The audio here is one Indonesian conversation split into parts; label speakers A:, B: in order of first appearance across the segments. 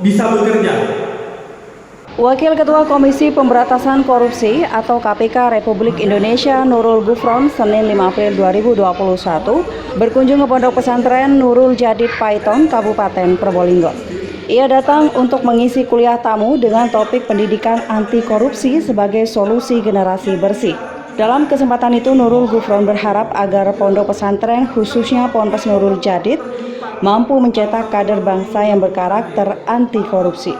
A: bisa bekerja.
B: Wakil Ketua Komisi Pemberantasan Korupsi atau KPK Republik Indonesia Nurul Gufron Senin 5 April 2021 berkunjung ke Pondok Pesantren Nurul Jadid Paiton, Kabupaten Probolinggo. Ia datang untuk mengisi kuliah tamu dengan topik pendidikan anti korupsi sebagai solusi generasi bersih. Dalam kesempatan itu, Nurul Gufron berharap agar pondok pesantren, khususnya Ponpes Nurul Jadid, mampu mencetak kader bangsa yang berkarakter anti korupsi.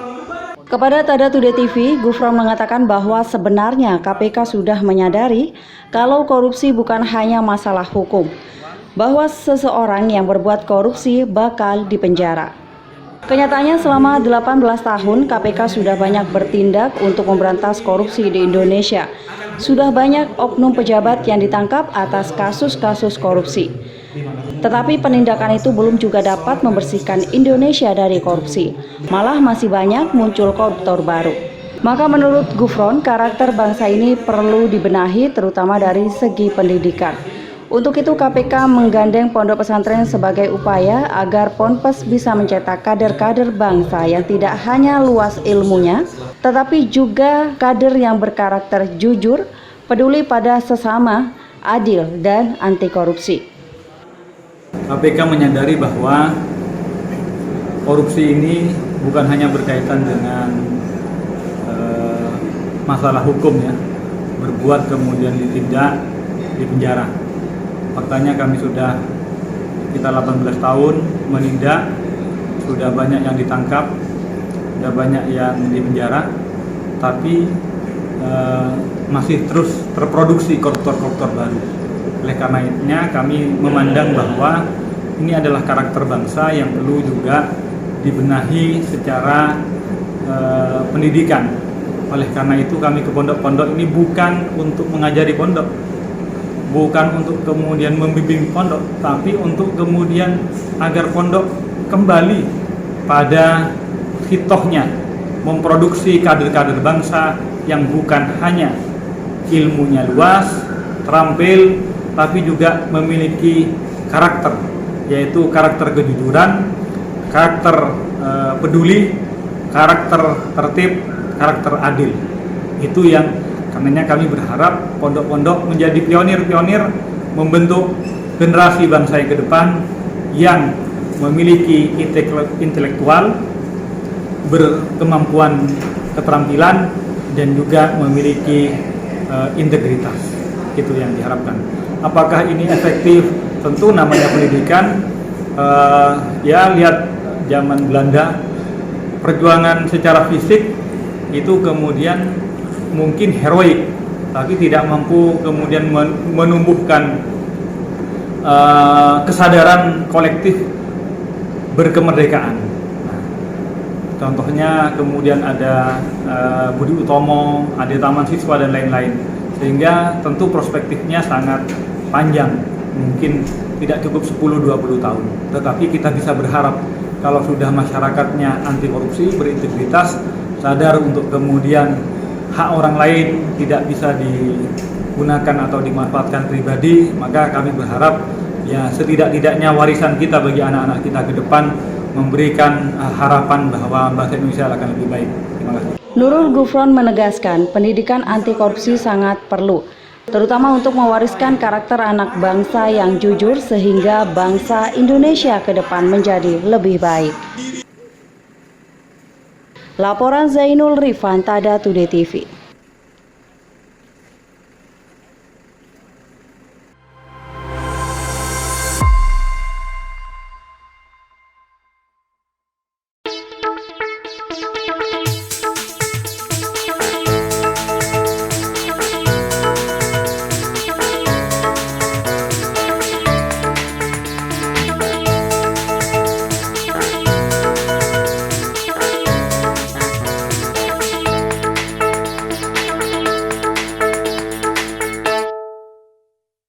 B: Kepada Tada Today TV, Gufron mengatakan bahwa sebenarnya KPK sudah menyadari kalau korupsi bukan hanya masalah hukum, bahwa seseorang yang berbuat korupsi bakal dipenjara. Kenyataannya selama 18 tahun KPK sudah banyak bertindak untuk memberantas korupsi di Indonesia. Sudah banyak oknum pejabat yang ditangkap atas kasus-kasus korupsi. Tetapi penindakan itu belum juga dapat membersihkan Indonesia dari korupsi. Malah masih banyak muncul koruptor baru. Maka menurut Gufron, karakter bangsa ini perlu dibenahi terutama dari segi pendidikan. Untuk itu KPK menggandeng pondok pesantren sebagai upaya agar Ponpes bisa mencetak kader-kader bangsa yang tidak hanya luas ilmunya, tetapi juga kader yang berkarakter jujur, peduli pada sesama, adil, dan anti korupsi.
A: KPK menyadari bahwa korupsi ini bukan hanya berkaitan dengan masalah hukum ya, berbuat kemudian ditindak, dipenjara. Faktanya kami sudah 18 tahun menindak, sudah banyak yang ditangkap, sudah banyak yang dipenjara, tapi masih terus terproduksi koruptor-koruptor baru. Oleh karenanya kami memandang bahwa ini adalah karakter bangsa yang perlu juga dibenahi secara pendidikan. Oleh karena itu kami ke pondok-pondok ini bukan untuk mengajari pondok, bukan untuk kemudian membimbing pondok, tapi untuk kemudian agar pondok kembali pada hitohnya, memproduksi kader-kader bangsa yang bukan hanya ilmunya luas, terampil, tapi juga memiliki karakter, yaitu karakter kejujuran, karakter peduli, karakter tertib, karakter adil. Itu yang karenanya kami berharap pondok-pondok menjadi pionir-pionir membentuk generasi bangsa yang ke depan yang memiliki intelektual, berkemampuan keterampilan, dan juga memiliki integritas. Itu yang diharapkan. Apakah ini efektif? Tentu namanya pendidikan, ya lihat zaman Belanda, perjuangan secara fisik itu kemudian mungkin heroik, tapi tidak mampu kemudian menumbuhkan kesadaran kolektif berkemerdekaan. Contohnya kemudian ada Budi Utomo, ada Taman Siswa dan lain-lain, sehingga tentu perspektifnya sangat panjang, mungkin tidak cukup 10-20 tahun. Tetapi kita bisa berharap kalau sudah masyarakatnya anti korupsi, berintegritas, sadar untuk kemudian hak orang lain tidak bisa digunakan atau dimanfaatkan pribadi, maka kami berharap ya setidak-tidaknya warisan kita bagi anak-anak kita ke depan memberikan harapan bahwa bangsa Indonesia akan lebih baik. Terima kasih.
B: Nurul Gufron menegaskan pendidikan anti korupsi sangat perlu, terutama untuk mewariskan karakter anak bangsa yang jujur sehingga bangsa Indonesia ke depan menjadi lebih baik. Laporan Zainul Rifan, Tada Today TV.